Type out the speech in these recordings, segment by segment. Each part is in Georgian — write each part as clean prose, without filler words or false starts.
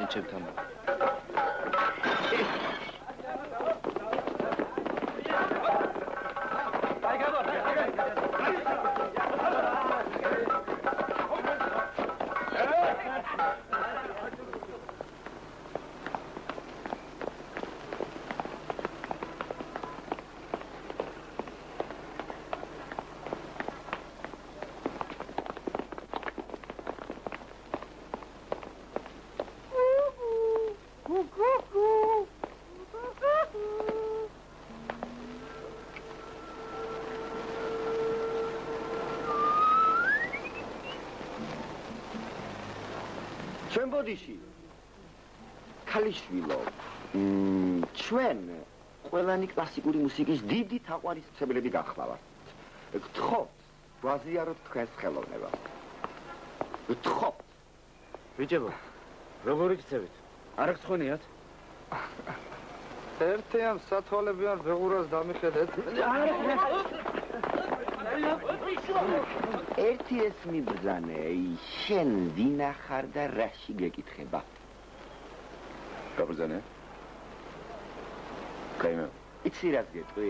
მოვიდეთ ჩემთან. ბოდიში ქალიშვილო ჩვენ ყველანი კლასიკური მუსიკის დიდი თაყვანისმცემლები გახლავართ. გთხოვთ გვაზიაროთ თქვენს ხელოვნებას. გთხოვთ. ბიჭებო, როგორ იქცევით? არ გცხონიათ? ერთიან სათვალებიან ბეღურას დამიხედეთ. ერთი ეს მიბრძანე, შენ ვინახარ და რაში გეკითხება? გაბრძანე? კაიმე. იცი რას გეტყვი?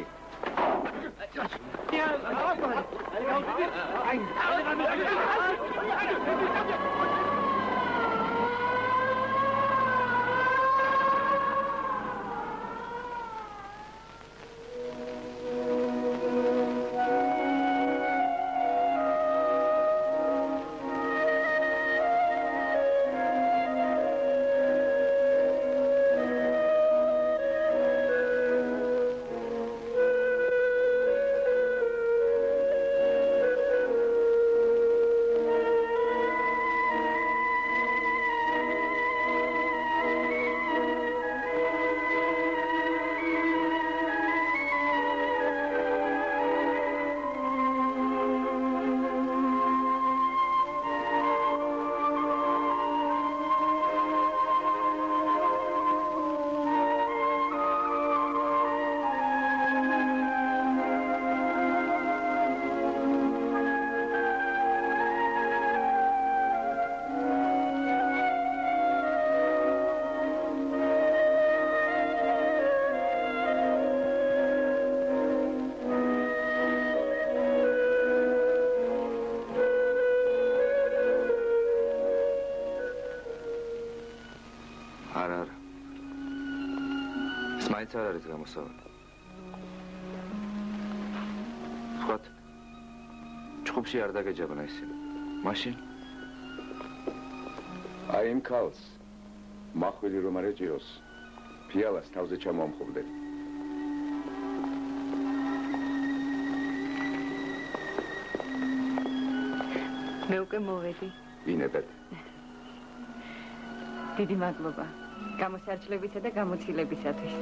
არ არის გამოსავალი. ვთქვათ, ჩხუბში არ დაგეჯაბნა ისინი. მაშინ? აი იმ ქალს, მახვილი რომ არ ეჭიროს, ფიალას თავზე ჩამოამხობდე. მე უკვე მოვედი. ვინებეთ? დიდი მადლობა. გამოსარჩლებისა და გამოცილებისათვის.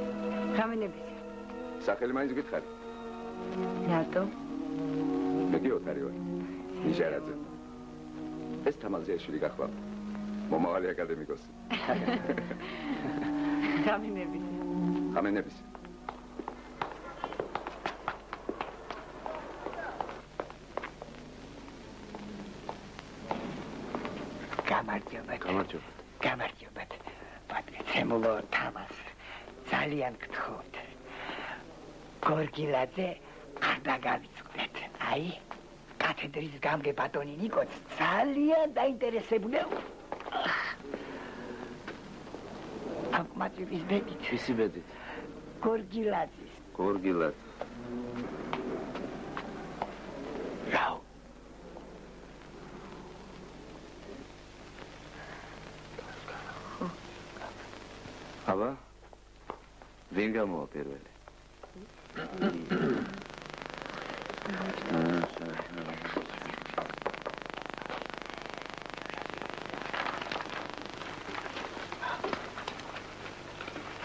ღამენებისა. სახელი მაინც გითხარი? რატო? მე გიოთარი ვარ. ნიჟარაძე. ეს თამაზიაშვილი გახლავთ. მომავალი აკადემიკოსი. ღამენებისა. ღამენებისა. გამარჯობა. გამარჯობათ. პატრიცემულო თამას. ძალიან გთხოვთ. გორგილაძე არ დაგავიწყდეთ. აი, კათედრის გამგე ბატონი ნიკოც ძალიან დაინტერესებულია. ამ მათების ბედით. ისი ბედით? გორგილაძის. გორგილაძე. რაო? აბა, ვინ გამოვა პირველი?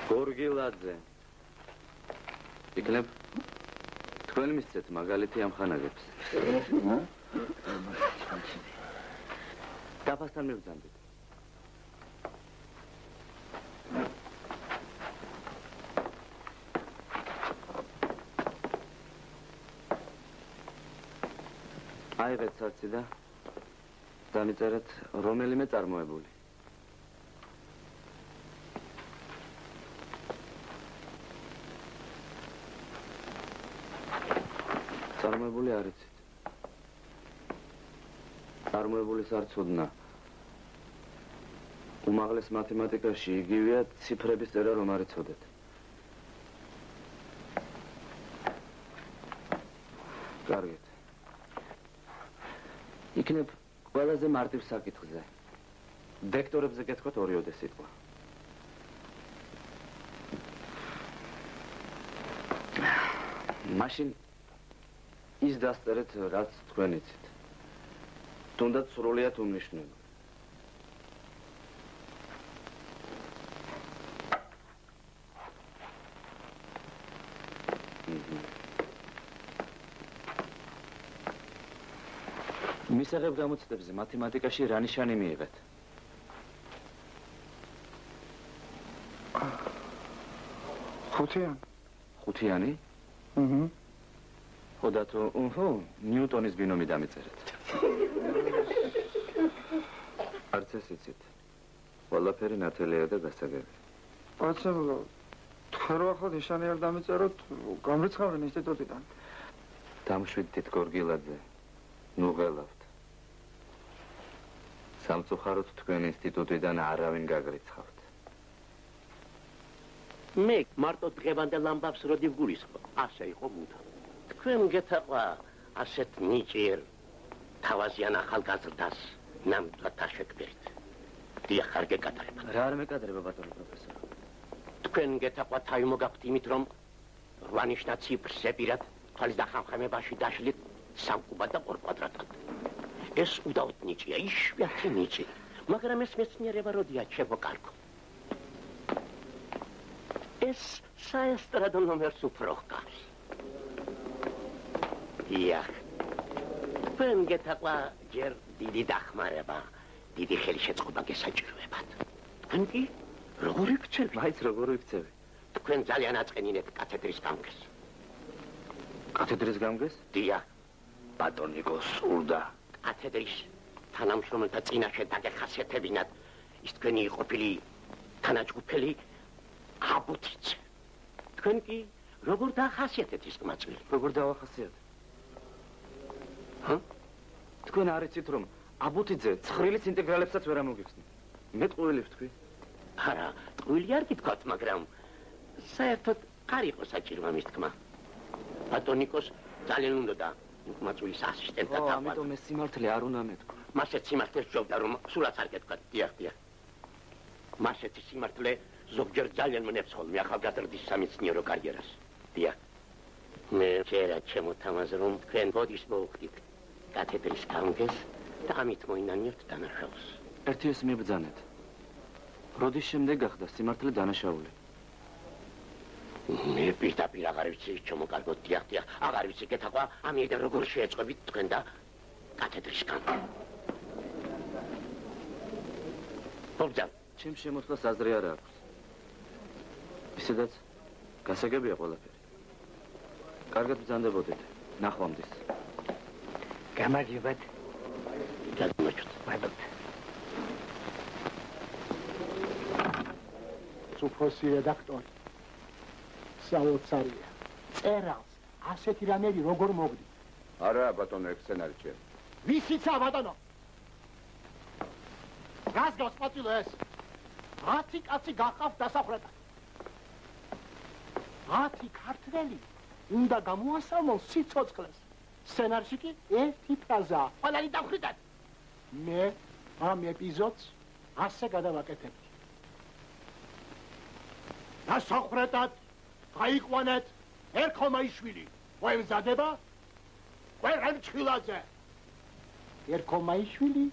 გორგილაძე. იქნებ თქვენ მისცეთ მაგალითი ამ ხანაგებს. დაფასთან მივბრძანდით. აიღეთ საცი და დამიწერეთ რომელიმე წარმოებული. წარმოებული არ იცით. წარმოებულის არ ცოდნა. უმაღლეს მათემატიკაში იგივეა ციფრების წერა რომ არ იცოდეთ. კარგით. იქნებ ყველაზე მარტივ საკითხზე. დექტორებზე გეთქვათ ორიოდე სიტყვა. მაშინ ის დასწერეთ, რაც თქვენ იცით. თუნდაც სრულიად უმნიშვნელო. მისაღებ გამოცდებზე მათემატიკაში რა ნიშანი მიიღეთ? ხუთიანი? ხოდა თუ ნიუტონის ბინომი დამიწერეთ. არც ეს იცით. ყველაფერი ნათელია და გასაგები. პაცემლო, თქვენ რო ახლა ნიშანი არ დამიწეროთ, გამრიცხავენ ინსტიტუტიდან. დამშვიდ თითქორგილაძე. ნუ ღელავთ. სამწუხაროდ თქვენ ინსტიტუტიდან არავინ გაგრიცხავთ. მე მარტო დღევანდელ ამბავს როდი ვგულისხმო, ასე იყო მუდა. თქვენ გეთაყვა ასეთ ნიჭიერ თავაზიან ახალგაზრდას ნამდვილად აშეკბერით. დიახ, არ გეკადრება. რა არ მეკადრება, ბატონო პროფესორი? თქვენ გეთაყვა თავი მოგაქვთ იმით, რომ 8 ნიშნა ციფრს ზეპირად თვალის დახამხამებაში დაშლით 3 კუბად და 2 კვადრატად. ეს უდავოდ ნიჭია, იშვიათი ნიჭი, მაგრამ ეს მეცნიერება როდია შემოკარგო. ეს საესტრადო ნომერს უფრო ჰგავს. დიახ, თქვენ გეთაყვა ჯერ დიდი დახმარება, დიდი ხელშეწყობა გესაჭიროებათ. თქვენ კი როგორ იქცევით? მაინც როგორ ვიქცევი? თქვენ ძალიან აწყენინეთ კათედრის გამგეს. კათედრის გამგეს? დიახ, ბატონიკო სურდა. კათედრის თანამშრომელთა წინაშე დაგეხასიათებინათ ის თქვენი ყოფილი თანაჯგუფელი აბუთიძე. თქვენ კი როგორ დაახასიათეთ ის ყმაწვილი? როგორ დავახასიათე? თქვენ არ იცით რომ აბუთიძე ცხრილის ინტეგრალებსაც ვერ ამოგიხსნით. მე ტყუილი ვთქვი. არა, ტყუილი არ გითქვათ, მაგრამ საერთოდ არ იყო საჭირო ამის თქმა. ბატონიკოს ძალიან უნდოდა ყმაწვილის ასისტენტად ო, ამიტომ ეს სიმართლე არ უნდა მეთქვა. მასეც სიმართლეს ჯობდა, რომ სულაც არ გეთქვათ. დიახ, დიახ. მასეთი სიმართლე ზოგჯერ ძალიან მონებს ხოლმე ახალგაზრდის სამეცნიერო კარიერას. დიახ. მე ჯერაც შემოთამაზე, რომ თქვენ ბოდის მოუხდით კათედრის გამგეს და ამით მოინანიებთ დანაშაულს. ერთი ეს მიბრძანეთ. როდის შემდეგ გახდა სიმართლე დანაშაული? მე პირდაპირ აღარ ვიცი ჩამოკარგოთ. დიახ, დიახ, აღარ ვიცი გეთაყვა ამიტომ როგორ შეეწყობით თქვენ და კათედრის გამგე. ბობძა, ჩემს შემოთვლას აზრი არ აქვს. ისედაც გასაგებია ყველაფერი. კარგად ბრძანდებოდეთ. ნახვამდის. გამარჯობათ. გამარჯობათ. მადლობთ. უფროსი რედაქტორი საოცარია. წერალს ასეთი რამები როგორ მოგდი? არა, ბატონო, ექსცენარიჩე. ვისიცა, ბატონო? რას გავს პაწილო ეს? 10 კაცი გახავთ დასახრეტად. 10 ქართველი უნდა გამოასალმონ სიცოცხლეს. სცენარში კი ერთი ფრაზაა. ყველანი დავხრიდეთ. მე ამ ეპიზოდს ასე გადავაკეთებ. დასახრეტად გაიყვანეთ ერქომაიშვილი. მოემზადება ყველამ ჩხილაძე. ერქომაიშვილი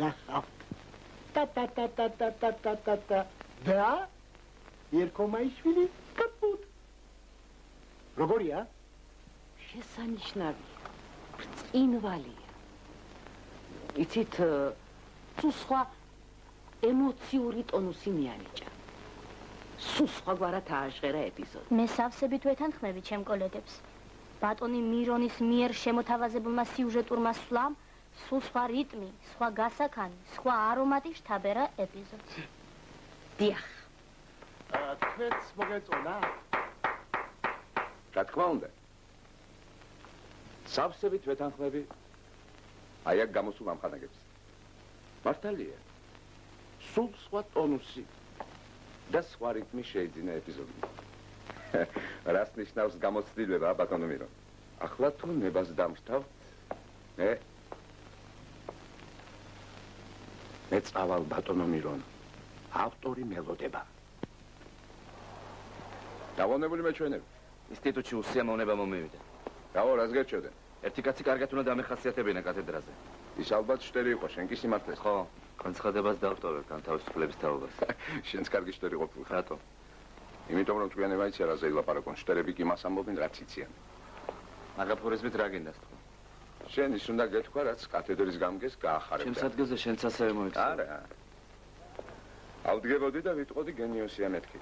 გახავთ. და ერქომაიშვილი კაპუტ. როგორია? შესანიშნავია. ბრწყინვალია. იცით, თუ სხვა ემოციური ტონუსი მიანიჭა. სულ სხვაგვარად ააჟღერა ეპიზოდი. მე სავსებით ვეთანხმები ჩემ კოლეგებს. ბატონი მირონის მიერ შემოთავაზებულმა სიუჟეტურმა სვლამ სულ სხვა რიტმი, სხვა გასაქანი, სხვა არომატი შთაბერა ეპიზოდს. დიახ. თქვენს მოგეწონა? რა თქმა უნდა. სავსებით ვეთანხმები აი აქ გამოსულ ამხანაგებს. მართალია. სულ სხვა ტონუსი და სხვა რიტმი შეიძინა ეპიზოდი. რას ნიშნავს გამოცდილება, ბატონო მირო? ახლა თუ ნებას დამშთავთ, მე წავალ ბატონო მირონ. ავტორი მელოდება. დავონებული მეჩვენები. ინსტიტუტში უსიამოვნება მომივიდა. რავო, რას გერჩევდნენ? ერთი კაცი კარგად უნდა დამეხასიათებინა კათედრაზე. ის ალბათ შტერი იყო, შენ კი სიმართლეს. ხო, განცხადებას დავტოვებ ამ თავისუფლების თაობას. შენც კარგი შტერი ყოფილი. რატო? იმიტომ რომ ჭკვიანება იცი რაზე ილაპარაკონ, შტერები კი მას ამბობენ რაც იციან. მაგაფორიზმით რა გინდას თქვა? შენ ის უნდა გეთქვა, რაც კათედრის გამგეს გაახარებდა. ჩემს ადგილზე შენც ასევე მოიქცა. არა. ავდგებოდი და ვიტყოდი გენიოსია მეთქი.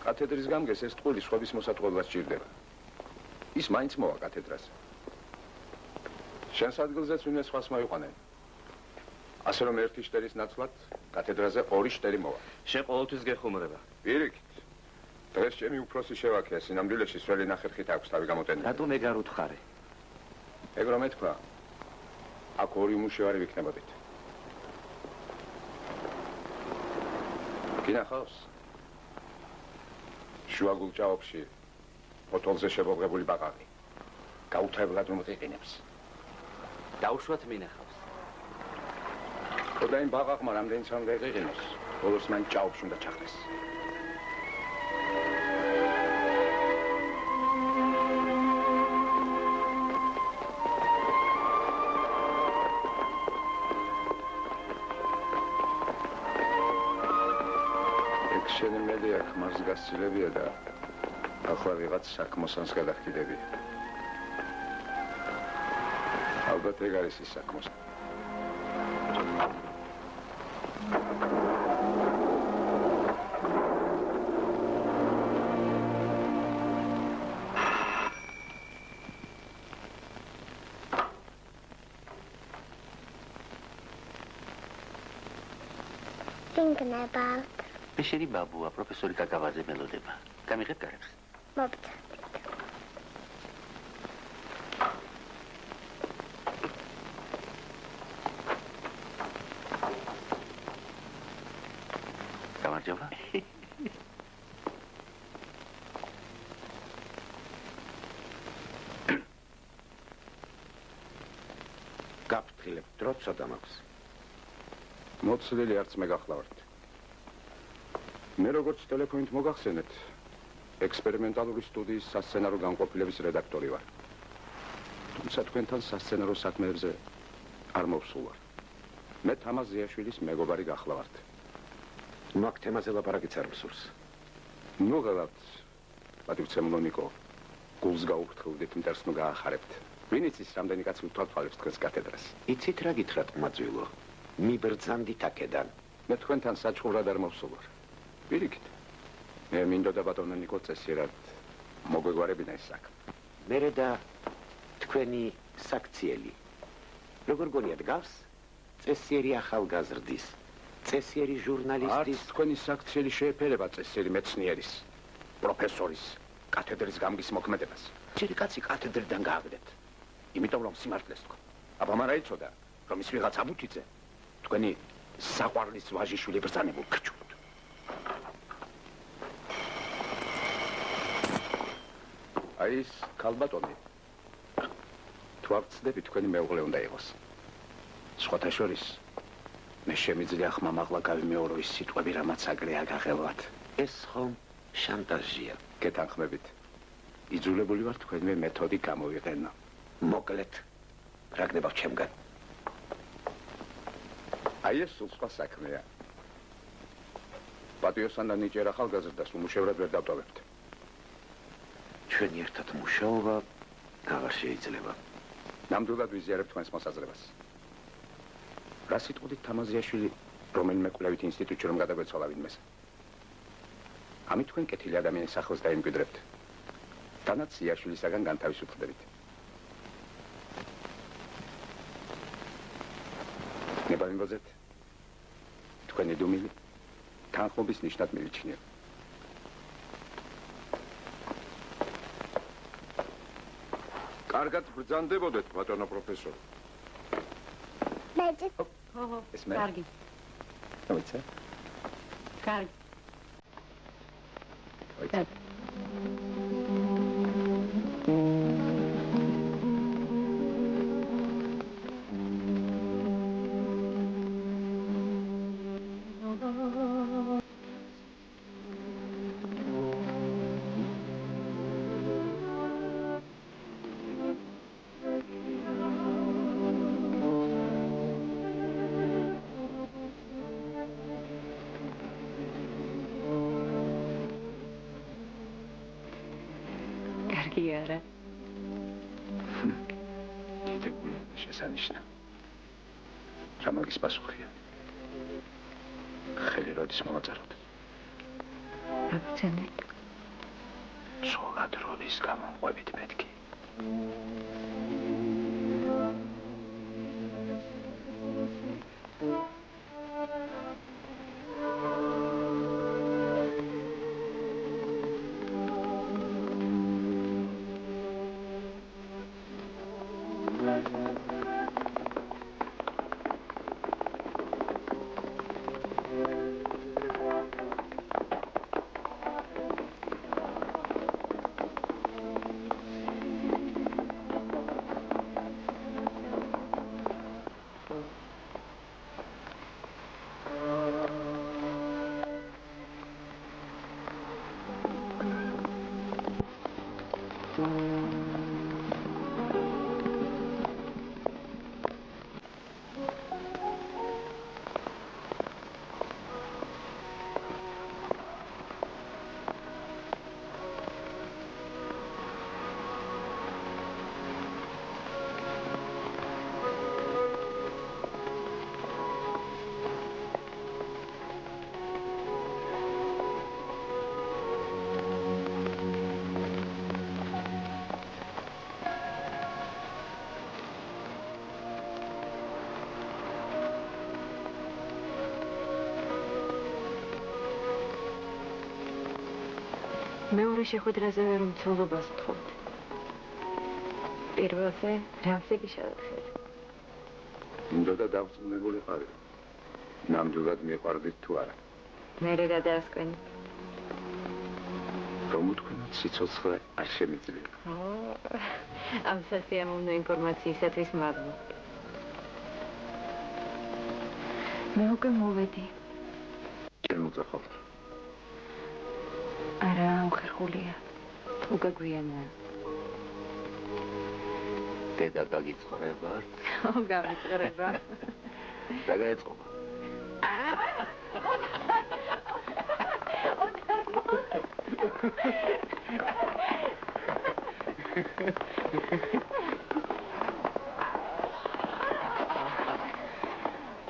კათედრის გამგეს ეს ტყუილი სხვების მოსატყუებლად სჭირდება. ის მაინც მოვა კათედრაზე. შენს ადგილზეც ვინმე სხვას მოიყვანენ. ასე რომ ერთი შტერის ნაცვლად კათედრაზე ორი შტერი მოვა. შენ ყოველთვის გეხუმრება. პირიქით. დღეს ჩემი უფროსი შევაქია, სინამდვილეში სველი ნახერხით აქვს თავი გამოტენილი. რატომ ეგ არ უთხარი? ეგ რომ ეთქვა, აქ ორი მუშევარი ვიქნებოდით. გინახავს? შუა გულჭაობში ფოთოლზე შებობღებული ბაყაყი. გაუთავებლად მომყიყინებს. დაუშვათ მინახავს. ხოდა იმ ბაყაყმა რამდენიც არ უნდა იყიყინოს, ბოლოს მან ჭაობს უნდა ჩახდეს. შენი მედი აქ მას გასცილებია და ახლა ვიღაც საქმოსანს გადახდიდები. ალბათ ეგ არის ის საქმოსანი. Thinking მე შენი ბაბუა, პროფესორი კაკავაძე მელოდება. გამიღებ გარებს? მოგწადით. გამარჯობა. გაფრთხილებ, დრო ცოტა მაქვს. მოცლილი არც მე გახლავართ. მე როგორც ტელეფონით მოგახსენეთ, ექსპერიმენტალური სტუდიის სასცენარო განყოფილების რედაქტორი ვარ. თუმცა თქვენთან სასცენარო საქმეებზე არ მოვსულ ვარ. მე თამაზ ზიაშვილის მეგობარი გახლავართ. მაგ თემაზე ლაპარაკიც არ მსურს. ნუ ღალატ, პატივცემლო ნიკო, გულს გაუფრთხილდით, მტერს ნუ გაახარებთ. ვინ იცის, რამდენი კაცი უთვალთვალებს თქვენს კათედრას. იცით რა გითხრათ, მაძვილო? მიბრძანდით აქედან. მე თქვენთან საჩხურად არ მოვსულ ვარ. პირიქით. მე მინდოდა ბატონო ნიკო წესიერად მოგვეგვარებინა ეს საქმე. მერე და თქვენი საქციელი. როგორ გონიათ გავს? წესიერი ახალგაზრდის, წესიერი ჟურნალისტის, არც თქვენი საქციელი შეეფერება წესიერი მეცნიერის, პროფესორის, კათედრის გამგის მოქმედებას. ჯერ კაცი კათედრიდან გააგდეთ. იმიტომ რომ სიმართლეს თქვა. აბა მარა იცოდა, რომ ის ვიღაც აბუთიძე თქვენი საყვარლის ვაჟიშვილი ბრძანებულ ქჩუთ. აი ეს ქალბატონი თუ არ ვწდები თქვენი მეუღლე უნდა იყოს. სხვათა შორის მე შემიძლია ხმამაღლა გავიმეორო ის სიტყვები, რამაც აგრეა გაღელვათ. ეს ხომ შანტაჟია. გეთანხმებით. იძულებული ვარ თქვენმე მეთოდი გამოვიყენო. მოკლედ, რა გდება ჩემგან? აი ეს სულ სხვა საქმეა. პატიოსან და ნიჭიერ ახალგაზრდას უმუშევრად ვერ დავტოვებთ. ჩვენი ერთად მუშაობა აღარ შეიძლება. ნამდვილად ვიზიარებ თქვენს მოსაზრებას. რა სიტყვით თამაზიაშვილი რომელიმე კვლევით ინსტიტუტში რომ გადაგვეცვალა ვინმეს. ამით თქვენ კეთილი ადამიანის ახლოს დაიმკვიდრებთ. თანაც იაშვილისაგან განთავისუფლდებით. ნება მიმბოძეთ. თქვენი დუმილი თანხმობის ნიშნად მივიჩნიო. კარგად ბრძანდებოდეთ, ბატონო პროფესორი. მეც ეს მე? კარგი. მოიცა? კარგი. მოიცა. კარგი არა. შესანიშნა. რა მაგის პასუხია? ხელი როდის მომაწაროთ? აბცენი. ცოლად როდის გამომყვებით მეთქი? მეორე შეხვედრაზე ვერ უმცლობას ვთხოვთ. პირველზე რამზე გიშალხეთ. უნდა და დავწუნებულიყავი. ნამდვილად მიყვარდით თუ არა? მერე გადაასკვენი. რომ უთქვენოთ სიცოცხლე არ შემიძლია. ამ სასიამოვნო ინფორმაციისათვის მადლობა. მე უკვე მოვედი. შემოწახავთ. არა, უხერხულია. უგაგვიანაა. დედა გაგიწყრება? გავიწყრება. და გაეწყობა.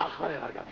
ახლა რა გამ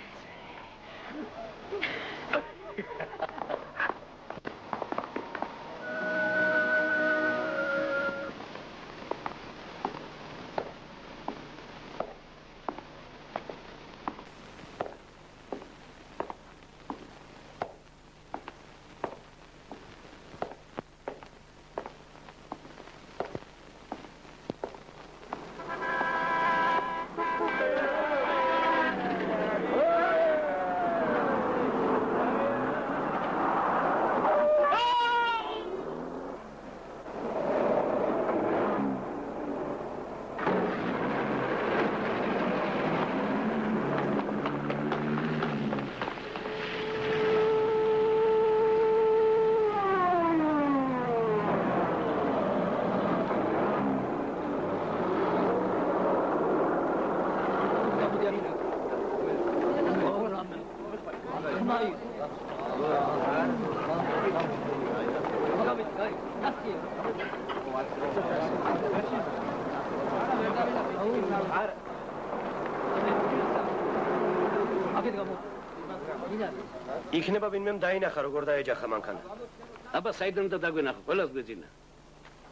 იქნება ვინმემ დაინახა როგორ დაეჯახა მანქანა. აბა საიდან უნდა დაგვენახო? ყველას გვეძინა.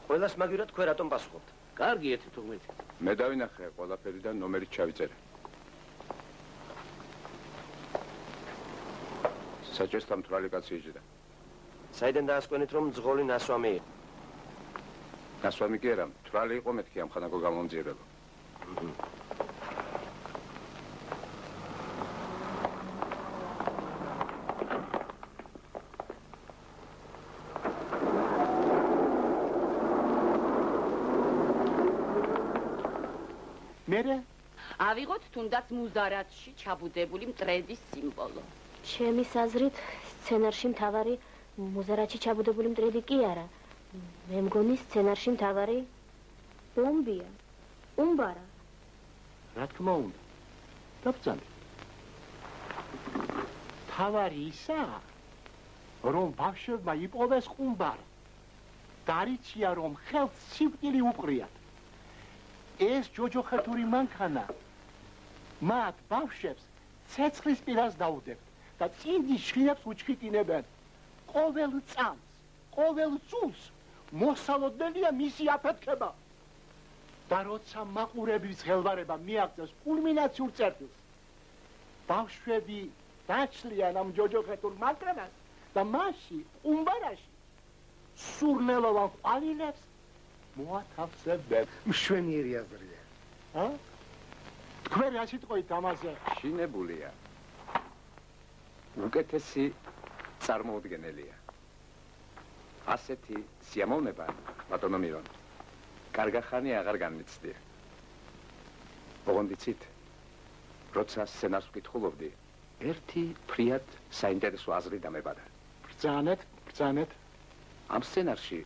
ყველას მაგივრად თქვენ რატომ პასუხობთ? კარგი 1-15. მე დავინახე ყველაფერი და ნომერით ჩავიწერე. საჭესთან მთვრალი კაცი იჯდა. საიდან დაასკვენით რომ ძღოლი ნასვამი? ნასვამი კი არა, თვალი იყო მეთქი ამხანაგო გამომძიებელო. მერე ავიღოთ თუნდაც მუზარათში ჩაბუდებული მტრედის სიმბოლო. ჩემი აზრით, სცენარში მთავარი მუზარათში ჩაბუდებული მტრედი კი არა. მე მგონი სცენარში მთავარი ბომბია. უმბარა. რა თქმა უნდა. დაბრძანე. თავარი ისაა, რომ ბავშვებმა იპოვეს ყუმბარა. დარიცია, რომ ხელს სიკვდილი უყრიათ. ეს ჯოჯოხეთური მანქანა მათ ბავშვებს ცეცხლის პირას დაუდებთ და წინდის შხინებს უჩხიტინებენ. ყოველ წამს, ყოველ წულს მოსალოდნელია მისი აფეთქება. და როცა მაყურებლის ხელვარება მიაღწევს კულმინაციურ წერტილს, ბავშვები დაჩლიან ამ ჯოჯოხეთურ მანქანას და მასში, ყუმბარაში, სურნელოვან ყვავილებს მოათავსებენ. მშვენიერი აზრია. თქვენ რა სიტყვით ამაზე? შინებულია. უკეთესი წარმოუდგენელია. ასეთი სიამოვნება, ბატონო მირონ, კარგახანი აღარ განმეცდია. ოღონდ იცით, როცა სცენარს ვკითხულობდი, ერთი ფრიად საინტერესო აზრი დამებადა. ბრძანეთ. ამ სცენარში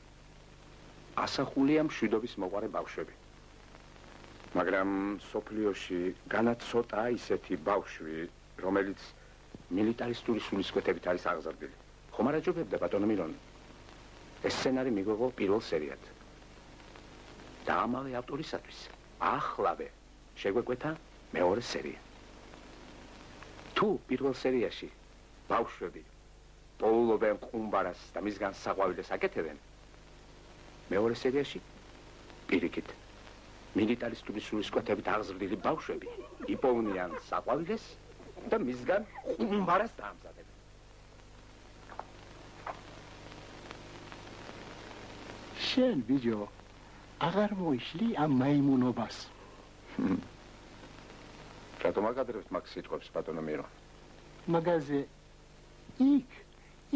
ასახულია მშვიდობის მოყარე ბავშვები. მაგრამ სოფლიოში განაცოტა ისეთი ბავშვი, რომელიც მილიტარისტური სულისკვეთებით არის აღზრდილი. ხომ არ აჯობებდა, ბატონო მირონ? ეს სცენარი მიგვეღო პირველ სერიად. და ამავე ავტორისათვის ახლავე შეგვეკვეთა მეორე სერია. თუ პირველ სერიაში ბავშვები პოულობენ ყუმბარას და მისგან საყვავილეს აკეთებენ, მეორე სერიაში პირიქით მილიტარისტული სულისკვეთებით აღზრდილი ბავშვები იპოვნიან საყვავილეს და მისგან ყუმბარას დაამზადებენ. შენ ბიჯო აღარ მოიშლი ამ მაიმუნობას. რატომ აკადრებთ მაგ სიტყვებს, ბატონო მირო? მაგაზე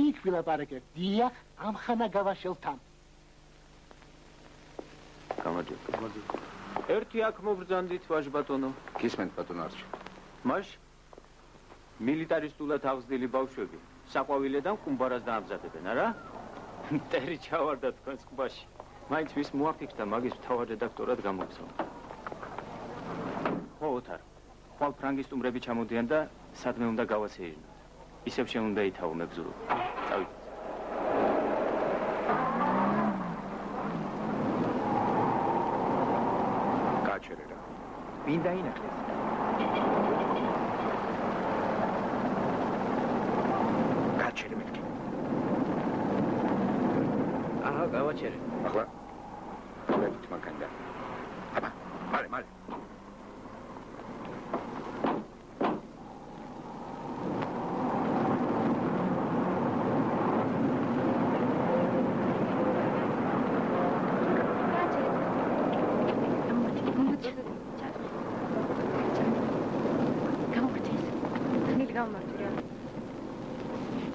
იქ ვილაპარაკებ, დიახ, ამხანა გავაშელთან. გამარჯობა. ერთი აქ მობრძანდით, ვაჟ ბატონო. გისმენთ, ბატონო არჩი. მაშ მილიტარისტულად აღზრდილი ბავშვები საყვავილედან ყუმბარას დაამზადებენ, არა? მტერი ჩავარდა თქვენს ყბაში. მაინც ვის მოაფიქრდა მაგის მთავარ რედაქტორად გამოგზავნა. ხო, ოთარ. ხვალ ფრანგის სტუმრები ჩამოდიან და სადმე უნდა გავაცეირნოთ. ისევ შეუნდა ითავო მეგზურობა. წავიდეთ. გაჩერე რა. ვინ დაინახეს? გაჩერე მეთქი. აჰა, გავაჩერე. ახლა გავედით მანქანიდან. აბა, მალე.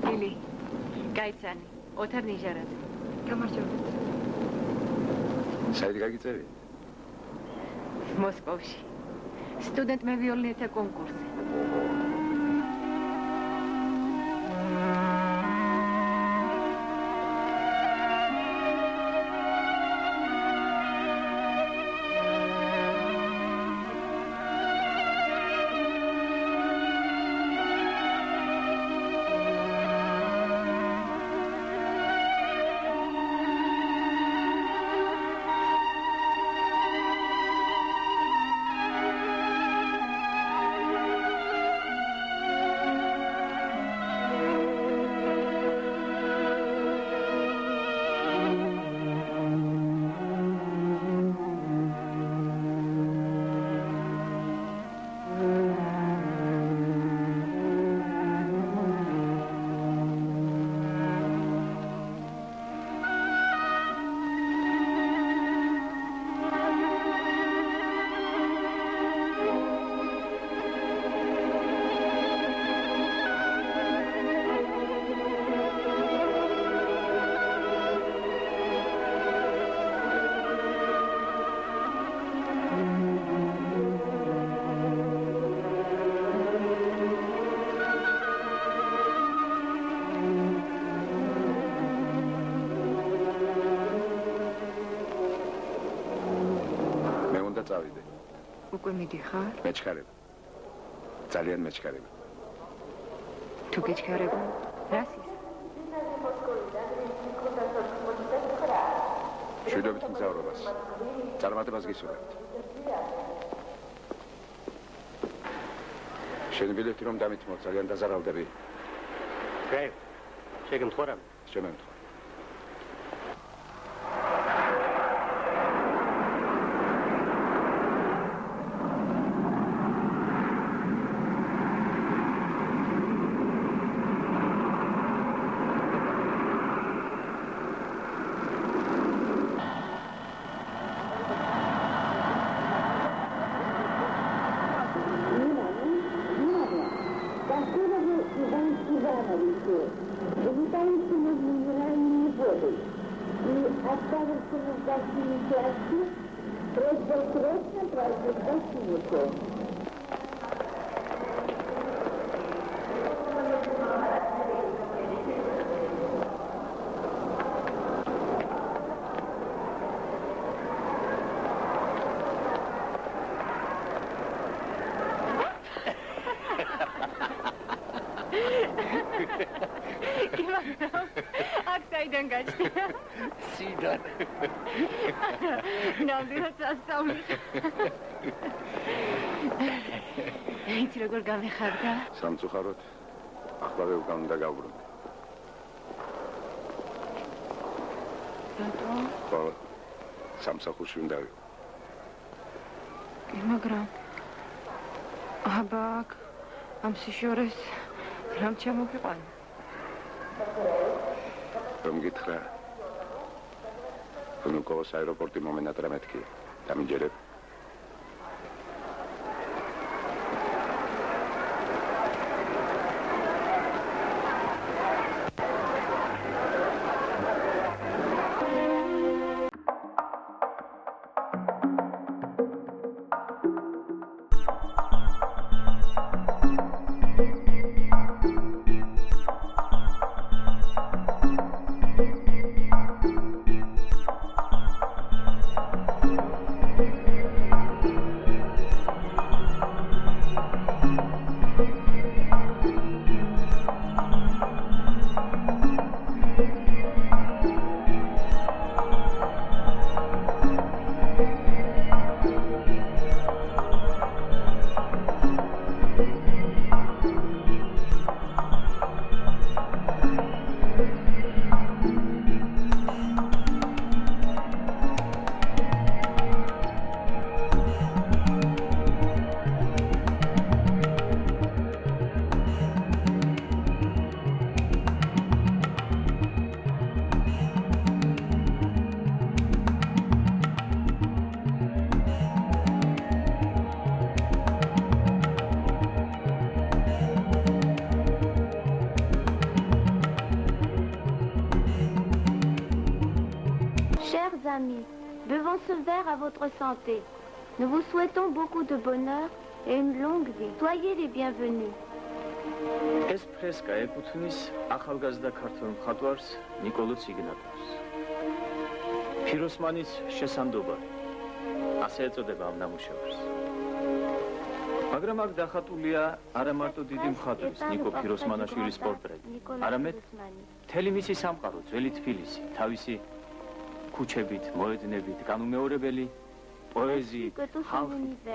ლილი, გაიცანი, ოთარ ნიჟარად. გამარჯობა. საერთოდ გაგიწევი? მოსკოვში. სტუდენტ მევიოლინეთა კონკურსი. წავიდე. უკვე მიდიხარ? მეჩქარება. ძალიან მეჩქარება. თუ გეჩქარება, რას ის? შვიდობით მგზავრობას. წარმატებას გისურვებთ. შენი ბილეთი რომ დამითმო, ძალიან დაზარალდები. შეგემთხვა რამე? შემემთხვა. აქ გაჩნია. სიდან. ნამდვილად სასწაული. იცი როგორ გამეხარდა? სამწუხაროდ ახლავე უკან უნდა გავბრუნდე. რატო? ხო, სამსახურში უნდა ვიყო. მაგრამ აბა ამ სიშორეს რამ ჩამოგიყვანა? რომ გითხრა ვნუკოვოს აეროპორტი მომენატრა მეთქი დამიჯერებ Buvons ce verre à votre santé. Nous vous souhaitons beaucoup de bonheur et une longue vie. Soyez les bienvenus. ეს ფრესკა ეკუთვნის ახალგაზრდა ქართველ მხატვარს ნიკოლო ციგნატოვს. ფიროსმანის შესამდობარი. ასე ეწოდება ამ ნამუშევრს. მაგრამ აქ დახატულია არა მარტო დიდი მხატვრის ნიკო ფიროსმანაშვილის პორტრეტი, არამედ მთელი მისი სამყარო, ძველი თბილისი, თავისი ქუჩებით, მოედნებით, განუმეორებელი პოეზიით, ხალხით.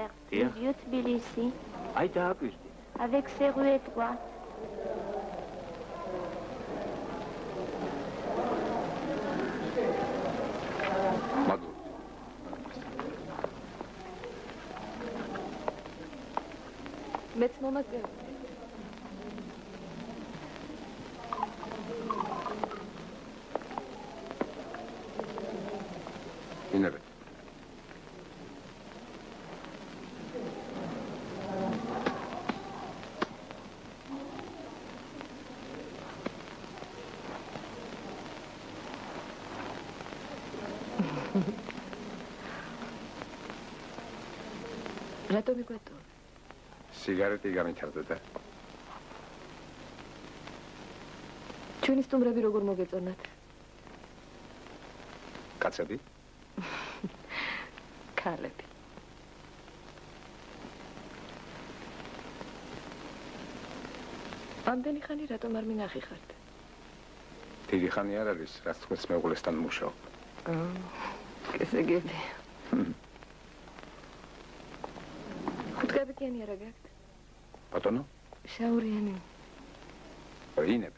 აი დააკვირდი. Avec ses rues étroites. მეც მომაწევ. ინერე. რატომ იგვეტო? სიგარეტი გამithardე და ჩვენი სტუმრები როგორ მოგეწონათ? კაცები? ქალები. ამდენი ხანი რატომ არ მინახიხართ? დიდი ხანი არ არის, რაც თქვენს მეუღლესთან მუშაობ. კესეგები. ხუთგაბიკიანი არა გაქვთ? ბატონო? შაურიანი. ინებ.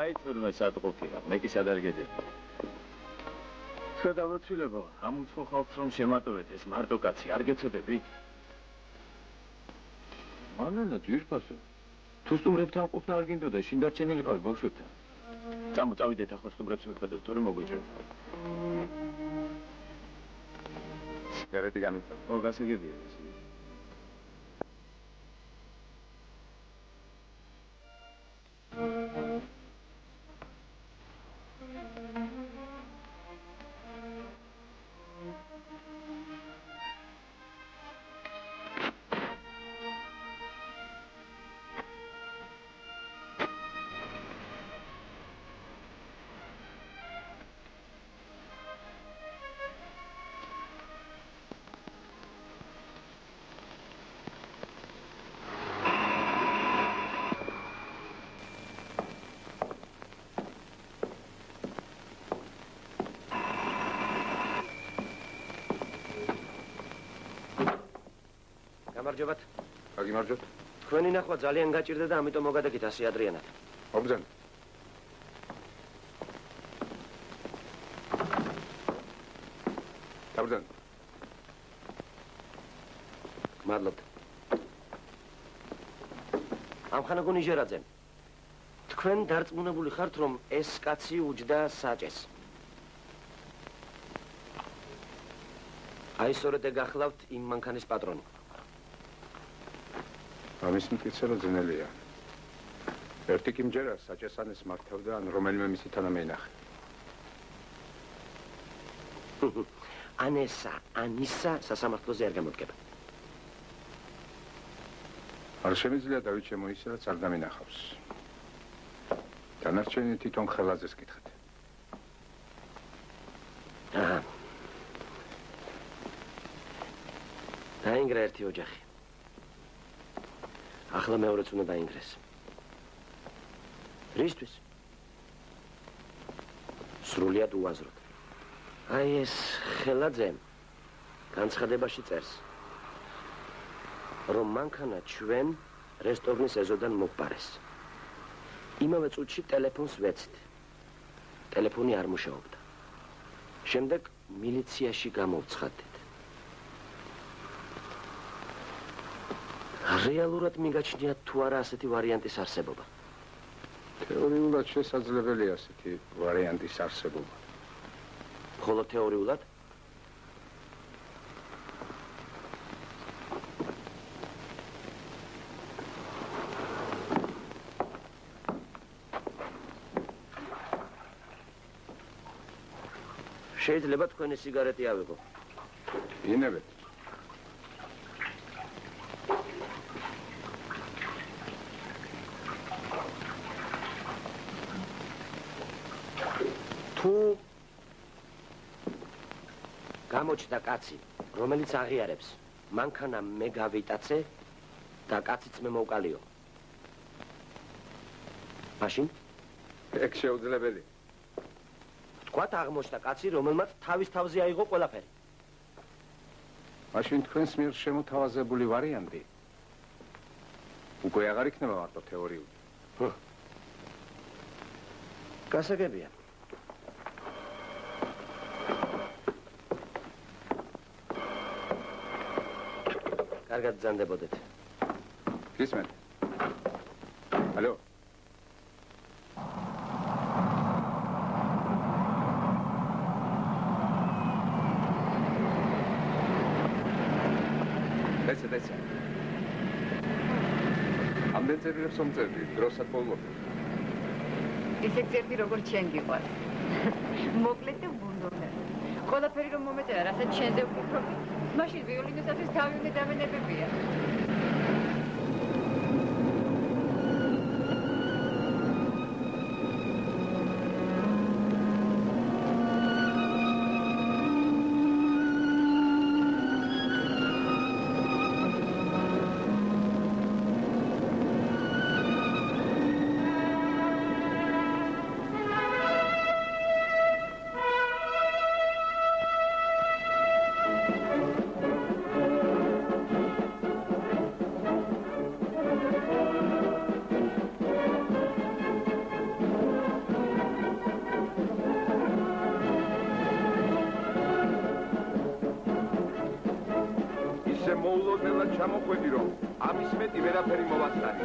აი თურმე სატყופია, მე კი სადარგედი. შედავეცილებო, ამ უცხო ხალხს რომ შემატოვეთ ეს მარტო კაცი, არ გეცოდები? მანანა ძირფასო. თუ სტუმრებთან ყოფნა არ გინდოდა, შინ დარჩენილი ყავი ბავშვებთან. წავიდეთ ახლა სტუმრებს ვიხადოთ, თორემ მოგვიჭრეთ. სიგარეტი გამიწევ. გასაგებია ეს. გამარჯობათ. გაგიმარჯოთ. თქვენი ნახვა ძალიან გაჭირდა და ამიტომ მოგადაგით ასე ადრიანად. მოგზაურობ. დავზან. მადლობთ. ამხანა გუნიჟერაძე. თქვენ დარწმუნებული ხართ, რომ ეს კაცი უჯდა საჭეს? აი სწორედ გახლავთ იმ მანქანის პატრონი. ამის მტკიცება ძნელია. ერთი კი მჯერა საჭესანის მართავდა ან რომელიმე მისი თანამეინახე. ანისა სასამართლოზე არ გამოდგება. არ შემიძლია დავიჩემო ისე, რაც არ დამინახავს. დანარჩენი თვითონ ხელაძეს კითხეთ. დაინგრა ერთი ოჯახი. ახლა მეორეც უნდა დაინგრეს. რისთვის? სრულიად უაზროდ. აი ეს ხელაძე განცხადებაში წერს, რომ მანქანა ჩვენ რესტორნის ეზოდან მოგპარეს. იმავე წუთში ტელეფონს ვეცით. ტელეფონი არ მუშაობდა. შემდეგ მილიციაში გამოვცხადეთ. რეალურად მიგაჩნიათ თუ არა ასეთი ვარიანტის არსებობა? თეორიულად შესაძლებელია ასეთი ვარიანტის არსებობა. ხოლო თეორიულად? შეიძლება თქვენი სიგარეტი ავიღო. ინებეთ. თუ გამოჩნდა კაცი, რომელიც აღიარებს, მანქანა მე გავიტაცე და კაციც მე მოვკალიო. მაშინ? ეგ შეუძლებელი. თქვათ აღმოჩნდა კაცი, რომელმაც თავის თავზე აიღო ყველაფერი. მაშინ თქვენს მიერ შემოთავაზებული ვარიანტი უკვე აღარ იქნება მარტო თეორიული. გასაგებია. კარგად ბრძანდებოდეთ. გისმენთ? ალო? ეცე. ამდენ წერილებს მომწერდი, დროსაც მოვმოყვა. ისე წერდი როგორც შენ გიყვარს. მოკლედ და ბუნდოვნა. ყველაფერი რომ მომეწერა, რასაც შენზე ვფიქრობ, მაშინ ვიოლინოსათვის თავი უნდა დამენებებია. მოულოდნელად ჩამოხვედი, რომ ამის მეტი ვერაფერი მოვასწარი.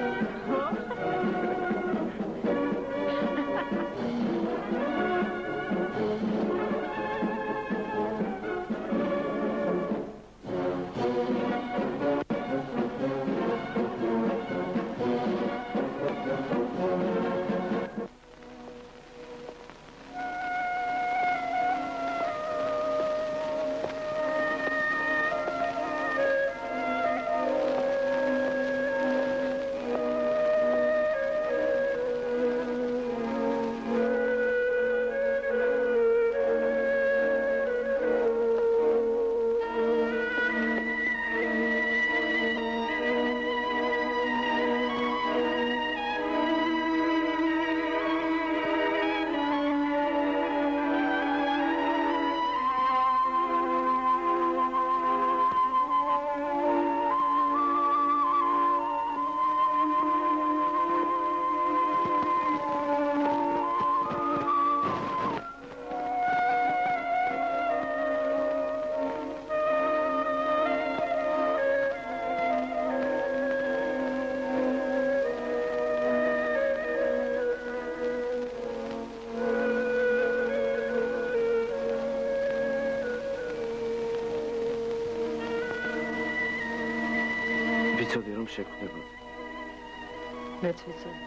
ვიცოდი რომ შეგვდებოდი. მეც ვიცოდი.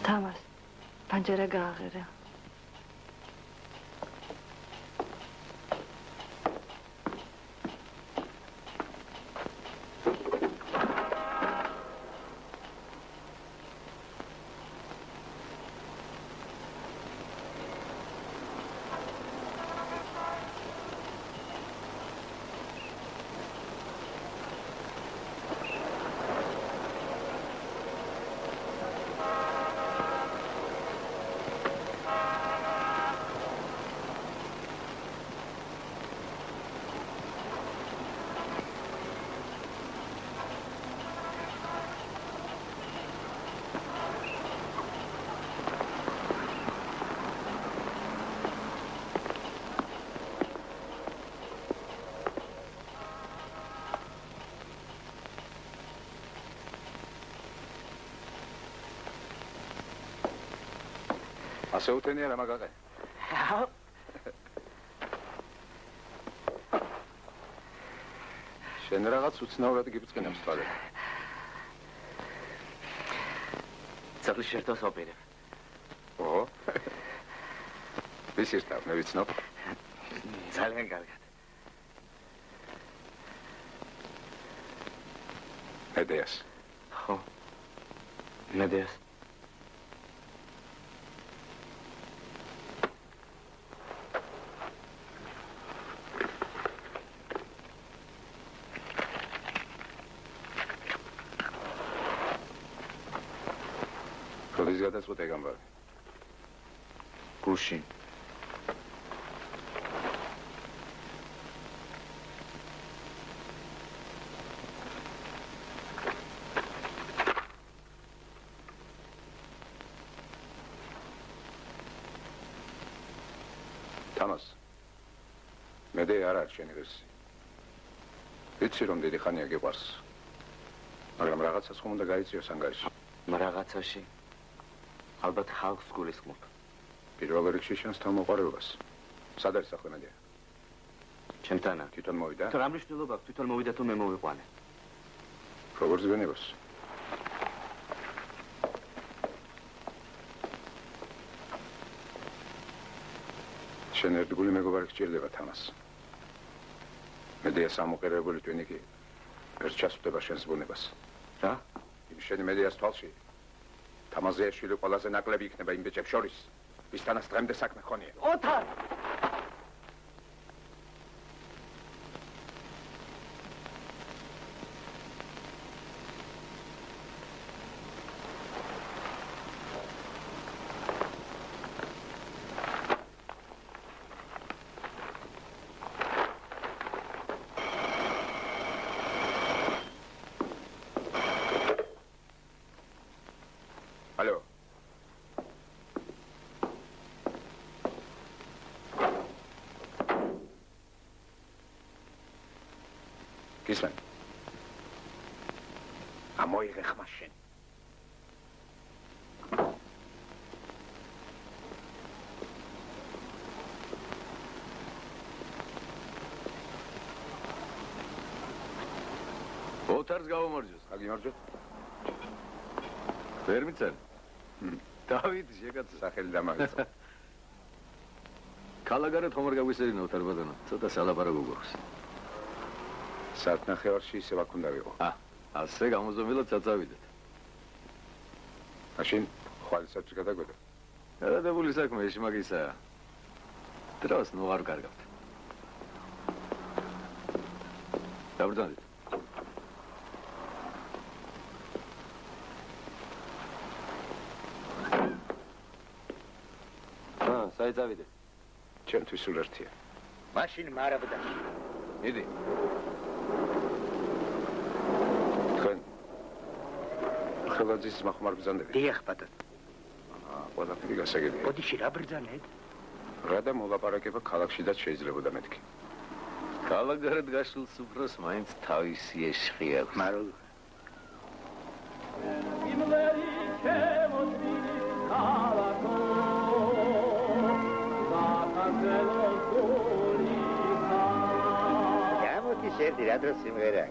თამას, პანჯერა გააღერა. ასე უთენია რა მაგაყე? შენ რაღაც უცნაურად გიბწყინებს თვალები. ძაღლის შერთოს ოპერებ. ო? ვის ირთავ, მე ვიცნობ? ძალიან კარგად. მედეას. ხო. მედეას. როდის გადაწყვეტე ეგ ამბავი? გუშინ. თამას, მედე არ არის შენი ღირსი. ვიცი რომ დიდი ხანია გიყვარს, მაგრამ რაღაცას ხომ უნდა გაიწიოს ანგარიში. რაღაცაში ალბათ ხალხს გულისხმობ. პირველ რიგში შენს თავმოყარეობას. სად არის ახლა მედე? ჩემთანა. თვითონ მოვიდა? თუ რა მნიშვნელობა აქვს თვითონ მოვიდა თუ მე მოვიყვანე? როგორ ზგენებას? შენ ერთგული მეგობარი გჭირდება თამას. მედეას ამოყერებული ტვინიკი ვერ ჩასვდება შენს ბუნებას. რა? იმ შენი მედეას თვალში თამაზეა შვილი ყველაზე ნაკლები იქნება იმ ბიჭებს შორის, ვისთანაც დღემდე საქმე ხონია. ოთარ! ალო. გისმენ. ამოიღე ხმა შენ. ოთარს გავამარჯოს. აგიმარჯო. ვერ მიცან. დავით შეკაცა. სახელი დამაგეცა. კალაგარეთ ხომ არ გაგვისერინა ოთარ ბატონო. ცოტა სალაპარაკო გვაქვს. საათნახევარში ისევ აქ უნდა ვიყო. ასე გამოზომილად წავიდეთ. მაშინ ხვალისათვის გადაგვედა. გადადებული საქმე ეს მაგისაა. დროს ნუ არ კარგავთ. დავბრძანდით. საით წავიდე? ჩემთვის სულ ერთია. მაშინ მარაბდაში. მიდი. თქვენ ხელაძის მახმარ ბრძანდები? დიახ, ბატონო. ყველაფერი გასაგებია. ბოდიში რა ბრძანეთ? რა და მოლაპარაკება ქალაქშიდაც შეიძლებოდა მეთქი. კალაგარეთ გაშულ სუფროს მაინც თავისი ეშხი აქვს. მარულ. იმლერი ჩემოსვილი ქალაქო გამოდი შერდი რა დროს სიმღერა.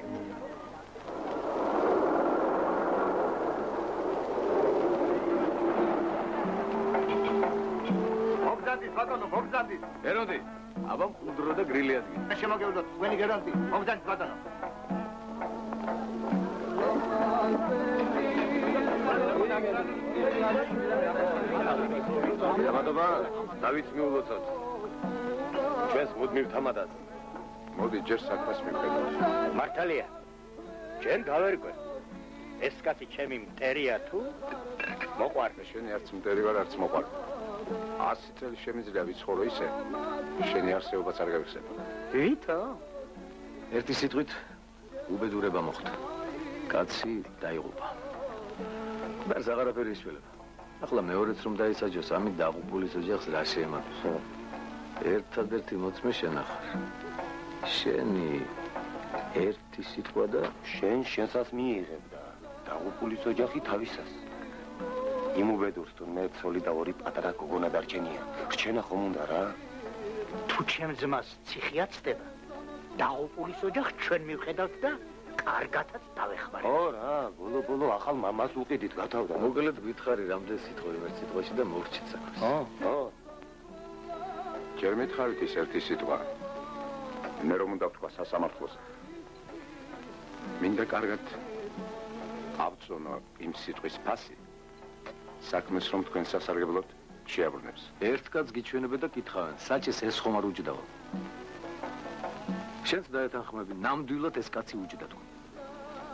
მოგზადით ბატონო, მოგზადით. ერონდი, აბა მყუდრო და გრილი ადგილი. მე შემოგევლოთ, ვენი გერონდი. მოგზადით ბატონო. დამადობა, დავით მიულოცოთ. ჩვენს მუდმივ თამადად. მოდი, ჯერ საქმეს მივხედავ. მართალია. შენ გავერკვე. ეს კაცი ჩემი მტერია თუ მოყვარდა. შენი არც მტერი ვარ, არც მოყვარდა. 100 წელი შემიძლია ვიცხოვრო ისე, შენი არსებობაც არ გავიხსენო. ვითო? ერთი სიტყვით უბედურება მოხდა. კაცი დაიღუპა. ბერს აღარაფერი ისველება. ახლა მეორეც რომ დაისაჯოს, ამით დაღუპულის ოჯახს რა შეემატოს? ერთადერთი მოწმე შენ ახარ. შენი ერთი სიტყვა და შენ შენსაც მიიღებ და დაღუპულის ოჯახი თავისას. იმ უბედურს თუ მე ცოლი და ორი პატარა გოგონა დარჩენია. რჩენა ხომ უნდა რა? თუ ჩემ ძმას ციხე აცდება, დაუპულის ოჯახ ჩვენ მივხედავთ და კარგათაც დავეხმარებთ. ო რა, ბოლო ახალ მამას უყიდით გათავდა. მოკლედ გითხარი რამდენ სიტყვი ერთ სიტყვაში და მოვრჩით საქმეს. ო. ჯერ მითხარით ის ერთი სიტყვა. მე რომ უნდა ვთქვა სასამართლოზე. მინდა კარგად ავწონო იმ სიტყვის ფასი. საქმეს რომ თქვენ სასარგებლოდ შეაბრუნებს. ერთ კაცს გიჩვენებენ და კითხავენ, საჭეს ეს ხომ არ უჯდაო? შენც დაეთანხმები, ნამდვილად ეს კაცი უჯდა თქვენ.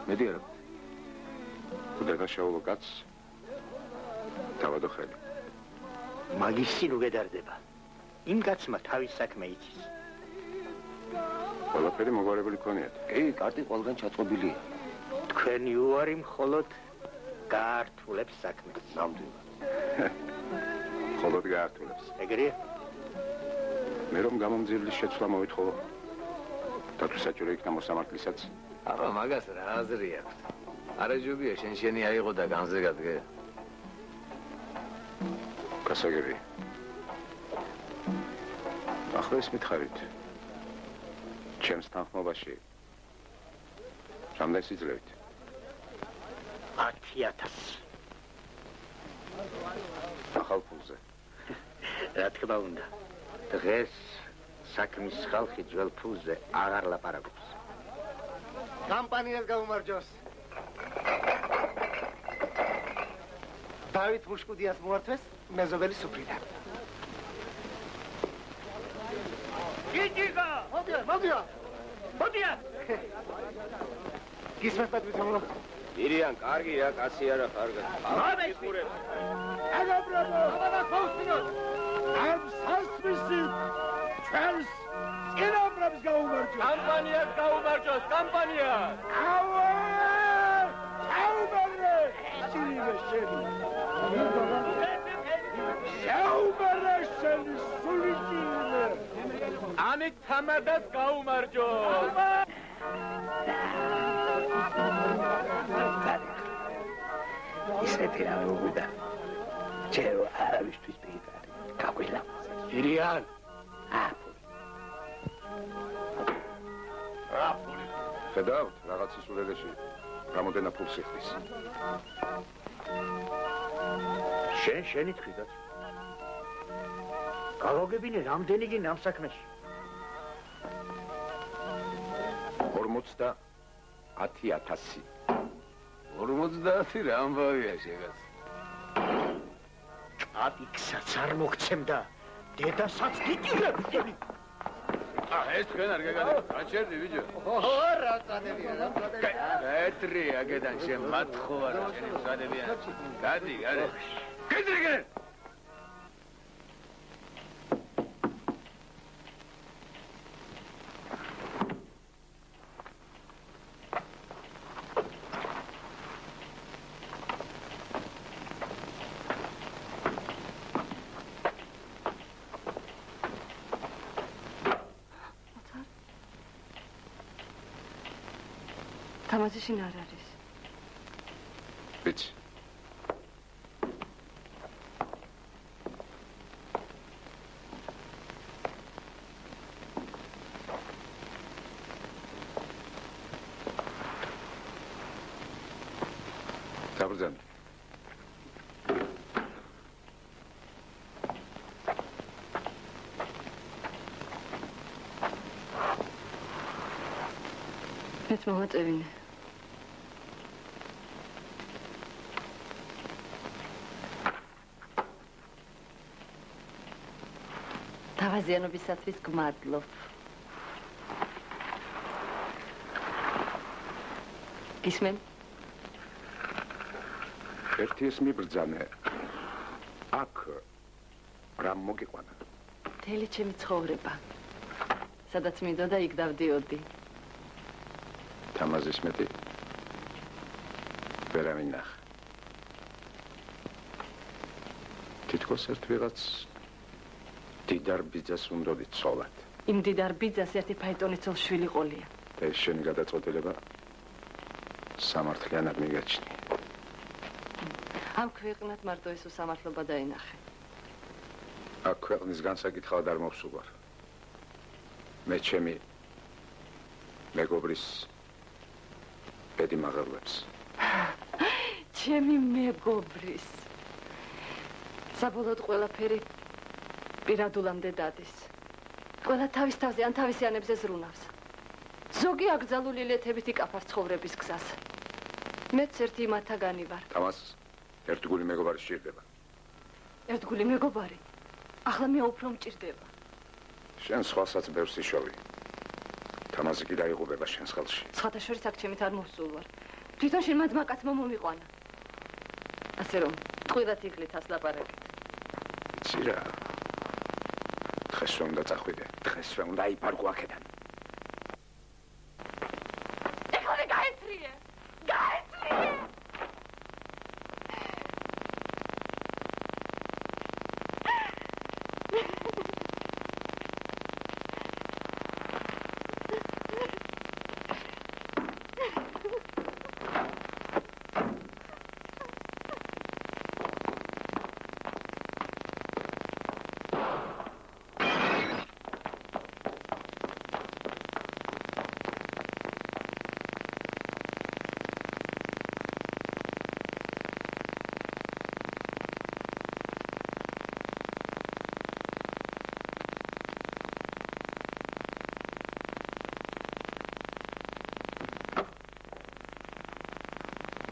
მედი არა. თუ დადაშაულო კაცს დავადო ხელი. მაგის სინ უგედარდება. იმ კაცმა თავის საქმე იცის. ყველაფერი მოგვარებული ქონიათ. კი, კარტი ყველგან ჩაწყობილია. თქვენი უარი მხოლოდ გაართულებს საქმეს. ნამდვილად. მხოლოდ გაართულებს. ეგრეა? მე რომ გამომძიებლის შეცვლა მოვითხოვო. დათვისაჭირო იქნა მოსამართლესაც. აბა მაგას რა აზრი აქვს? არაჯობია შენი აიღო და განზე გადგე. გასაგები. ახლა ეს მითხარით. ჩემს თანხმობაში რამდენი სიძლევით? 10,000. ახალ ფულზე. რა თქმა უნდა. დღეს საქმის ხალხი ძველ ფულზე აღარ ლაპარაკობს. კამპანიას გაუმარჯოს. დავით მუშკუდიას მოართვეს მეზობელი სუფრიდან. გიჯიგა! მოდია! გისმენთ მეთქმა. ირიან, კარგია, კაცი არა ხარგა. ამეშურებ. აგაბრაბო, აბა ხოსინოთ. ამ სასმისი ჩვენს წინამრებს გაუმარჯოს. კამპანიას გაუმარჯოს, კამპანია! აუე! აუბერე! სულივე შენი. აუბერე შენი სულიწილე. ამით თამადას გაუმარჯოს. ისეთი რა მოგუდა. ჩერო არავისთვის პირდარი. გაგვილა. ირიან. ხედავთ, რაღაც ისულელეში გამოდენა ფულს იხდის. შენი თქიდაც. გავაგებინე რამდენი გინ ამ საქმეში. 50,000. 50 რა ამბავია შეგაც. აპიქსაც არ მოგცემდა. დედასაც გიტირებ. ეს თქვენ არ გაგადეთ. აჩერდი ბიჭო. რა წადებია, რა წადებია. ეთრი აგედან შენ მათხო არა შენი წადებია. გადი. გეძრიგე. თამაზი შინ არ არის. ვიცი. საბრძენ. მეც მოვაწევინე. თავაზიანობისათვის გმადლობ. გისმენ? ერთი ეს მიბრძანე. აქ რა მოგიყვანა? მთელი ჩემი ცხოვრება. სადაც მინდოდა იქ დავდიოდი. თამაზის მეტი ვერავინ ნახა. თითქოს ერთ ვიღაც დიდარ ბიძას უნდოდი ცოლად. იმ დიდარ ბიძას ერთი ფაიტონიცოლ შვილი ყოლია. და ეს შენი გადაწყვეტილება სამართლიანად მიგაჩნია. ამ ქვეყნად მარტო ეს უსამართლობა დაინახე. აქ ქვეყნის განსაკითხავად არ მოვსულა. მე ჩემი მეგობრის ბედი მაღლებს. ჩემი მეგობრის. საბოლოოდ ყველაფერი პირადულამდე დადის. ყველა თავის თავზე ან თავისიანებზე ზრუნავს. ზოგი აკრძალული ლეთებით იკაფას ცხოვრების გზას. მეც ერთი მათაგანი ვარ. თამას ერთგული მეგობარი სჭირდება. ერთგული მეგობარი? ახლა მე უფრო მჭირდება. შენ სხვასაც ბევრს იშოვი. თამაზი კი დაიღუპება შენს ხელში. სხვათა შორის აქ ჩემით არ მოსულ ვარ. თვითონ შენ მათმა კაცმა მომიყვანა. ასე რომ, ყველათ იგლით ასლაპარაკეთ. იცი რა. დღესვე უნდა წახვიდე. დღესვე უნდა იფარგო აქედან. ეხლა გაეცრიე! გაეცრიე!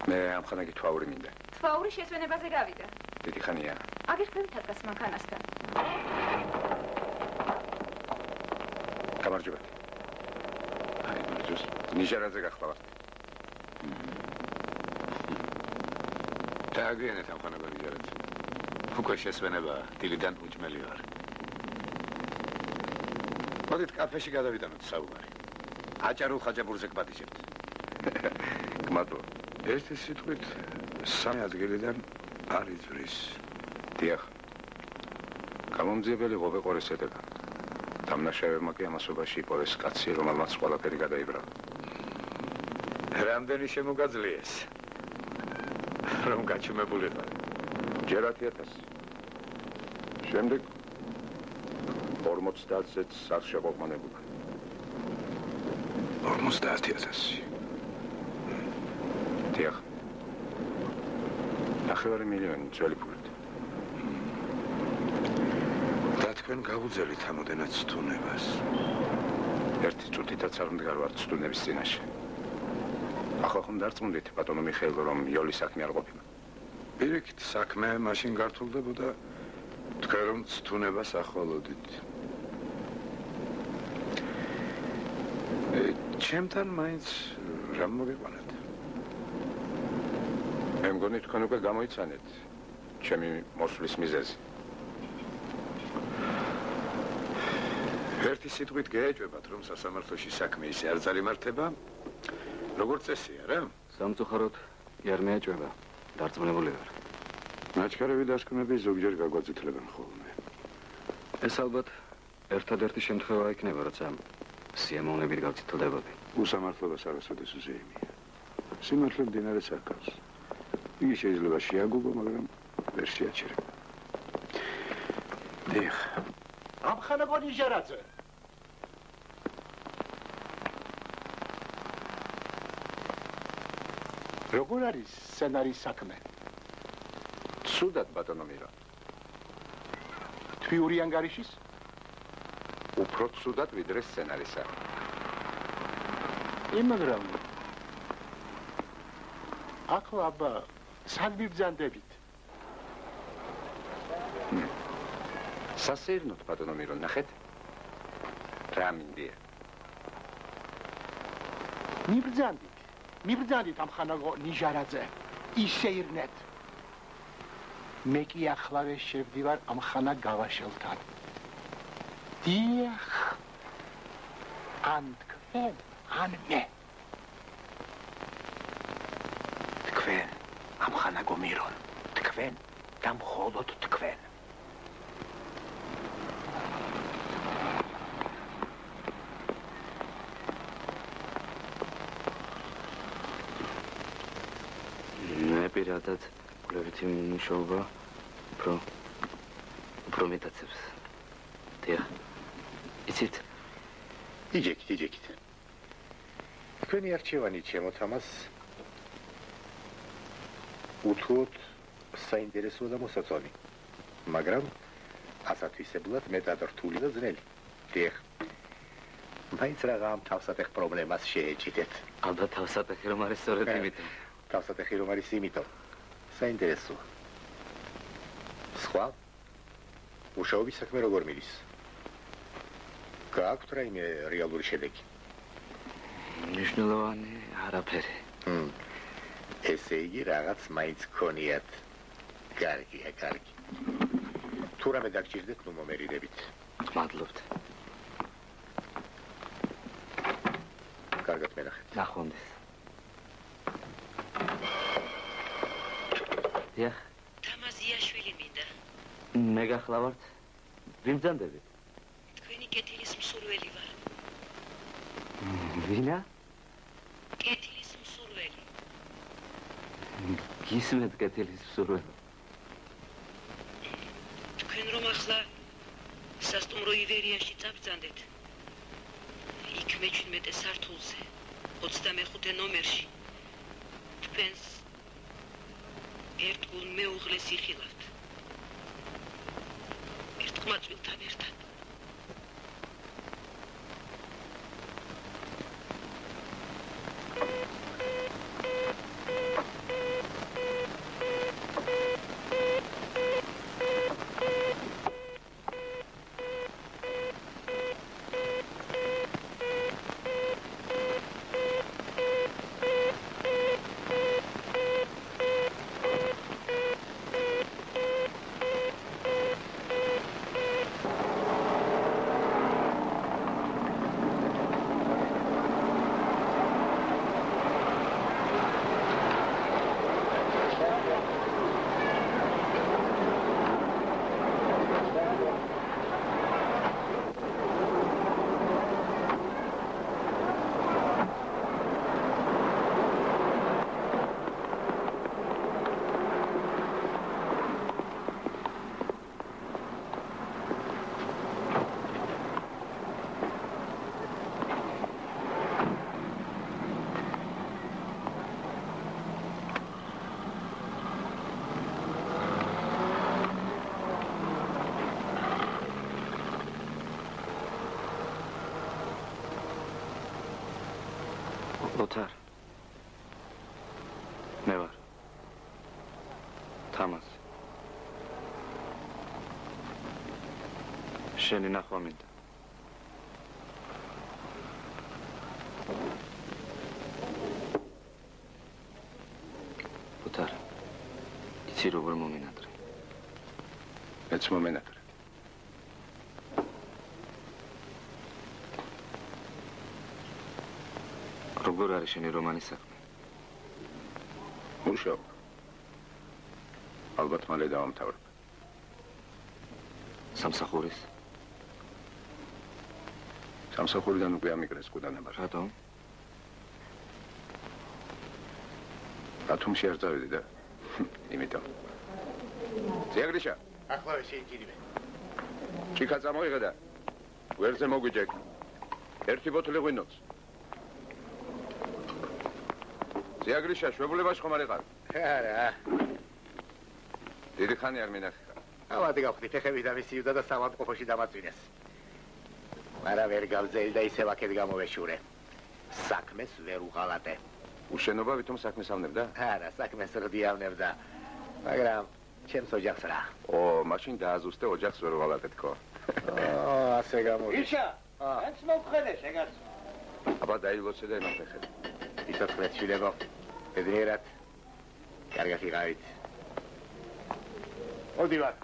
მე ამ ხანაკი თვაური მინდა. თვაური შესვენებაზე გავიდა. დიდი ხანია. აგერხდებით ადგას მანქანასთან. გამარჯობა. აი, მერჯოს ნიჟარაძე გახლავართ. დააგვიანეთ ამ ხანაკი ნიჟარაძე. უკვე შესვენება, დილიდან უჭმელი ვარ. მოდით კაფეში გადავიდანოთ საუბარი. აჭარულ ხაჭაპურზე გპატიჟებთ. გმადლობა. ერთი სიტყვით სამი ადგილიდან არ იზვრის. დიახ. გამომძიებელი ღვეყორის ედება. დამნაშავებმა კი ამასობაში იპოვეს კაცი, რომელმაც ყველაფერი გადაიბრალა. რამდენი შემოგაძლიეს? რომ გაჩუმებულიყარ. ჯერ 10,000. შემდეგ 50-ზე არ შეყოყმანებულა. 50,000. დიახ. 9,000,000 ძველი ფულით. და თქვენ გაუძელით ამოდენად სტუნებას. ერთი წუთითაც არ მდგარ ვარ სტუნების წინაშე. ახლა ხომ დარწმუნდით ბატონო მიხეილ რომ იოლის საქმე არ ყოფილა. პირიქით საქმე მაშინ გართულდებოდა თქვენ რომ სტუნებას ახვალოდით. ჩემთან მაინც რამ მოგიყვანეთ? მე მგონი თქვენ უკვე გამოიცანეთ ჩემი მოსვლის მიზეზი. ერთი სიტყვით გაეჭვებათ რომ სასამართლოში საქმე ისე არ ძალიმართება, როგორც წესია რა? სამწუხაროდ კი არ მეეჭვება. დარწმუნებული ვარ. ნაჩქარევი დასკვნები ზოგჯერ გაგვაძეთლებენ ხოლმე. ეს ალბათ ერთადერთი შემთხვევა იქნება, როცა სიამოვნებით გავციტლდებოდი. უსამართლობას არასოდეს უზეიმია. სიმართლე მდინარეს აკავს. იგი შეიძლება შეაგუგო, მაგრამ ვერ შეაჩერება. დიახ. ამხანაგო ნიჟარაძე. როგორ არის სცენარის საქმე? ცუდად ბატონო მირა. თვიური ანგარიშის? უფრო ცუდად ვიდრე სცენარისა. მაგრამ ახლა აბა სად ვიბრძანდებით? სასეირნოთ ბატონო მირო, ნახეთ. რა მინდია? მიბრძანდით ამხანაგო ნიჟარაძე. ისეირნეთ. მე კი ახლავე შევდივარ ამხანა გავაშელთან. დიახ. ან თქვენ, ან მე. თქვენ, ამხანაგო მირონ, თქვენ და მხოლოდ თქვენ. მე პირადად კვლევითი მუშაობა უფრო მეტაცებს. დიახ. იცით? იჯექით. თქვენი არჩევანი ჩემო თამას უთუოდ საინტერესო და მოსაწონი. მაგრამ ასათვისებლად მეტად რთული და ძნელი. დიახ. მაინც რაღაც თავსატეხ პრობლემას შეეჭიდეთ. ალბათ თავსატეხი რომ არის სწორედ იმიტომ. თავსატეხი რომ არის იმიტომ. საინტერესოა. სხვა მუშაობის საქმე როგორ მიდის? გააქვთ რაიმე რეალური შედეგი? მნიშვნელოვანი არაფერი. ესე იგი რაღაც მაინც გქონიათ. კარგია. თუ რამე დაგჭირდეთ, ნუ მომერიდებით. მადლობთ. კარგად მენახეთ. ნახვამდის. დიახ. თამაზიაშვილი მინდა. მე გახლავართ. ვინ ბრძანდებით? თქვენი კეთილის მსურველი ვარ. ვინა? კეთილის მსურველი. გისმენთ კეთილის მსურველი. თქვენ რომ ახლა სასტუმრო ივერიაში წაბრძანდეთ. იქ მე-17 სართულზე, 25 ნომერში. თქვენს ერთგულ მეუღლეს იხილავთ. ერთყმაწვილთან ერთად. ოთარ. მე ვარ. თამაზ. შენი ნახვა მინდა. ოთარ. იცი როგორ მომენატრე? მეც მომენატრე. როგორ არის შენი რომანის საქმე? მუშაობ. ალბათ მალე დავამთავრებ. სამსახურის? სამსახურიდან უკვე ამიგრეს ყუდანება. რატომ? ბათუმში არ წავედი და იმიტომ. ზიაგრიშა, ახლა შეიჭირიმე. ჩიქა წამოიღე. ვერზე მოგვიჯეკ. ერთი ბოთლი ღვინოც. ზიაგრიშა, შვებულებას ხომ არ იყავ? არა. დიდი ხანი არ მინახე. ავადი გავხდი ფეხები დამისიუდა და სამავტყოფოში დამაწვინეს. მაგრამ ვერ გავძელი და ისევ აქეთ გამოვეშურე. საქმეს ვერ უღალატე. უშენობა ვითომ საქმეს ავნებდა? არა, საქმეს რდიავნებდა. მაგრამ ჩემს ოჯახს რა. მაშინ დააზუსტე ოჯახს ვერ უღალატე თქო. ასე გამოდის. იშა, ეს მოგხედე შეგაც. აბა დაილოცე და იმაფეხე. ისოცხლეთ შვილებო. ბედნიერად. კარგად იყავით. მოდივარ.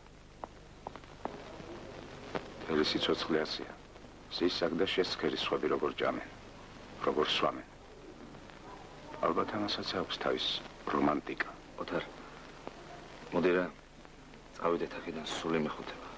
ეს სიცოცხლე ასია. სისაკ და შესქერი სხვები როგორ ჭამენ, როგორ სვამენ. ალბათ ამასაც აქვს თავის რომანტიკა. ოთარ, მოდი რა, წავიდეთ აქედან სული მეხუთება.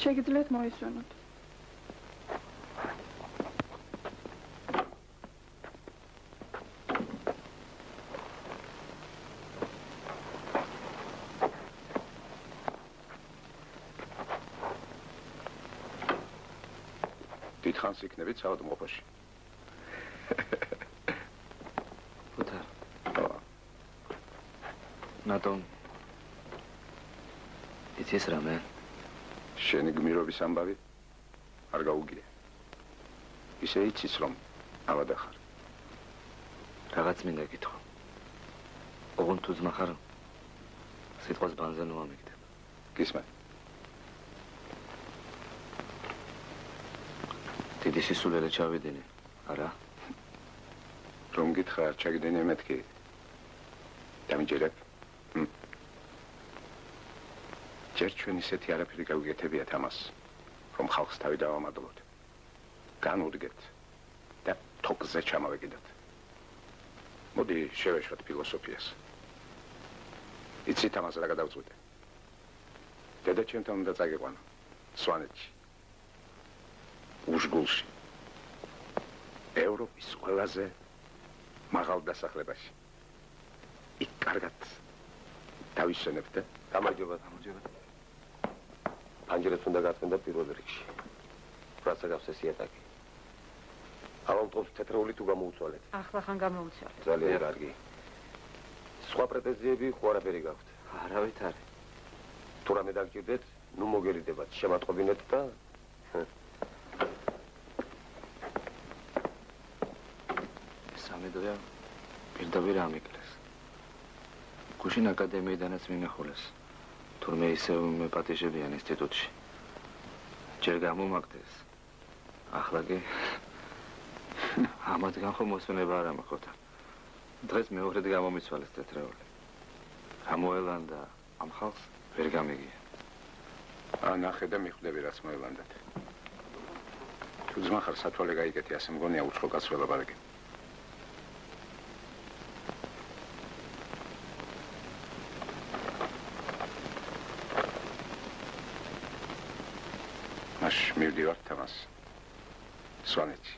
შეგიძლიათ მოისვენოთ. დიდხანს იქნებით საავადმყოფოში. Putar. Naton. იცის რამე? შენი გმირობის ამბავი არ გაუგია. ისე იცის რომ ავადა ხარ. რაღაც მინდა გითხრა. ოღონდ თუ ძმა ხარ, სიტყვას ბანზე ნუ ამიგდებ. გისმენ. დიდი სისულელე ჩავიდინე, არა? რომ გითხრა არ ჩაგდენე მეთქი. დამიჯერებ. ჯერ ჩვენ ისეთი არაფერი გავიგეთებიათ ამას, რომ ხალხს თავი დავამადლოთ. განუდგეთ და თოკზე ჩამავეკიდოთ. მოდი შევეშვათ ფილოსოფიას. იცით ამას რა გადავწყვიტე? დედა ჩემთან უნდა წაგიყვანო, სვანეთში. უშგულში. ევროპის ყველაზე მაღალ დასახლებაში. იქ კარგად დავისვენებთ და გამარჯობა. Angeles უნდა გაწმენდა პირველ რიგში. რაცა გავსეს იატაკი. ავტომობს თეთრეული თუ გამოუცვალეთ. ახლა ხან გამოუცვალეთ. ძალიან კარგი. სხვა პრეტენზიები ხო არაფერი გაქვთ? არავით არ. თუ რამე დაგჭირდეთ, ნუ მოგერიდებათ, შემატყობინეთ და სამედოა პირდაპირ ამიკლეს. გუშინ აკადემიიდანაც მიმეხულეს. თურმე ისევ მეპატიჟებიან ინსტიტუტში. ჯერ გამომაგდეს. ახლა კი ამათგან ხომ მოსვენება არ ამხოთა. დღეს მეორედ გამომიცვალეს თეთრეული. გამოელანდა ამ ხალხს ვერ გამიგია. ნახე და მიხვდები რაც მოელანდათ. თუ ძმა ხარ სათვალე გაიგეთი ასე მგონია უცხო კაცს ველაპარაკე. მივდივართ თამას სვანეთში.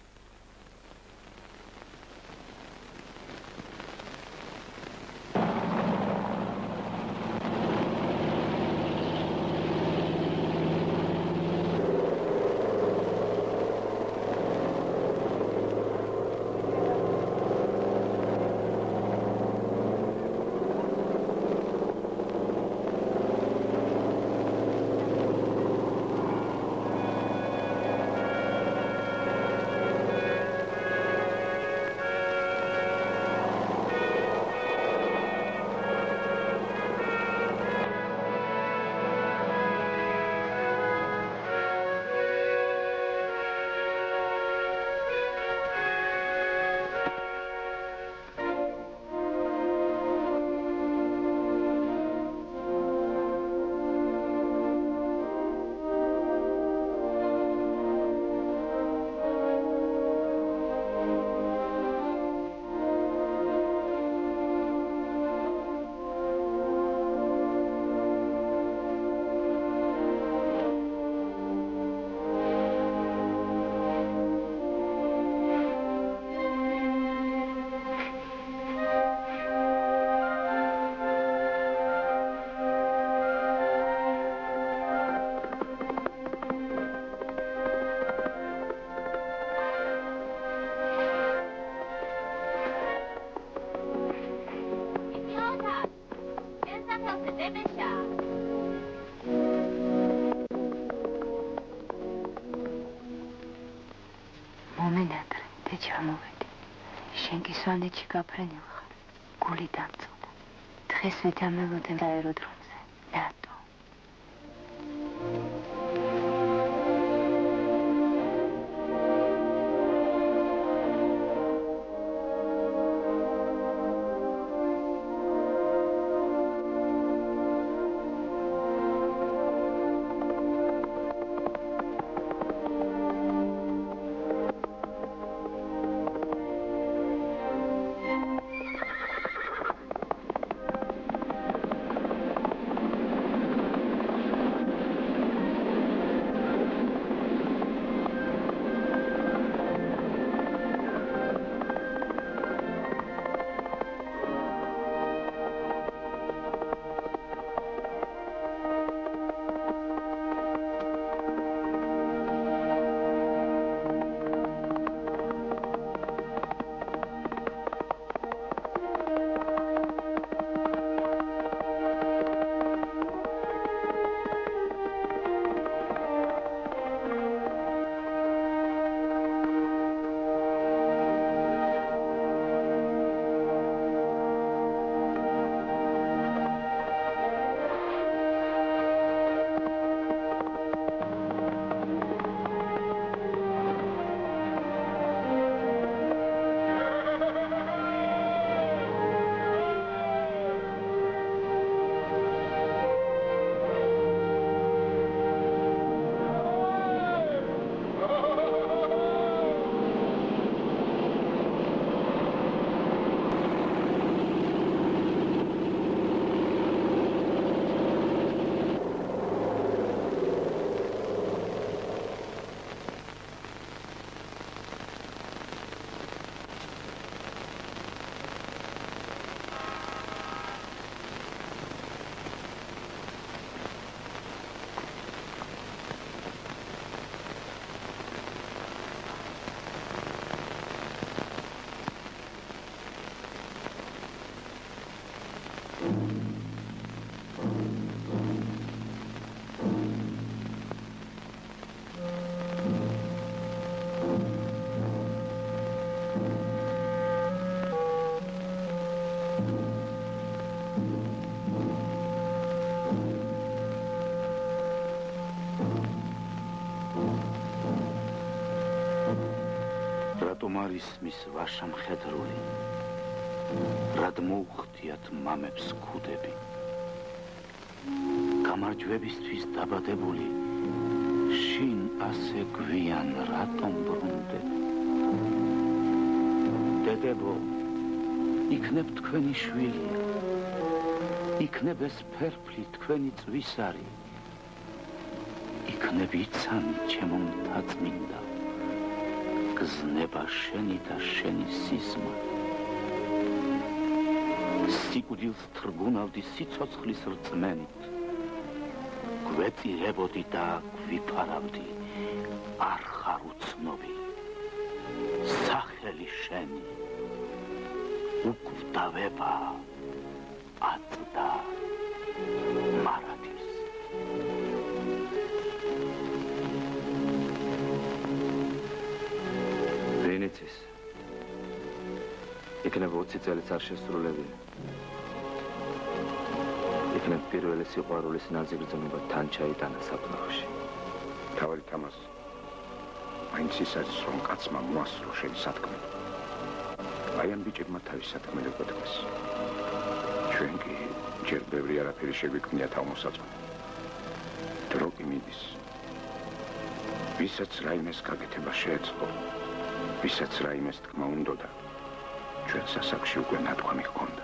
სვანეთში გაფრენილ ხარ. გული დამწუდა. დღეს ვეთამელოდე აეროდრომზე. რატო? რატომ არის მის ვაშა მხედრული? რად მოუხდიათ მამებს ქუდები? გამარჯვებისთვის დაბადებული შინ ასე გვიან რატომ ბრუნდეთ? დედებო, იქნებ თქვენი შვილია, იქნებ ეს ფერფლი თქვენი წვისარი, იქნებ იცანი ჩემო მთაწმინდა, გზნება შენი და შენი სიზმა. სიკვდილს თრგუნავდი სიცოცხლის რწმენით, გვეწირებოდი და გვიფარავდი, არ ხარ უცნობი, სახელი შენი უკვდავება აწდა მარადის. ვინიცის იქნება 20 წელიც არ შესრულებია. იქნებ პირველი სიყვარულის ნაზიგრძნება თან ჩაიტანა საფლავში. თავი თამას მაინც ის არის, რომ კაცმა მოასწრო შენი სათქმე. აი ამ ბიჭებმა თავის სათქმელება დგას. ჩვენ კი ჯერ ბევრი არაფერი შეგვიქმნია თავმოსაწმე. დრო კი მიდის. ვისაც რაიმეს გაკეთება შეეწყო, ვისაც რაიმეს თქმა უნდოდა, ჩვენ სასაკში უკვე ნათქვამი ჰქონდა.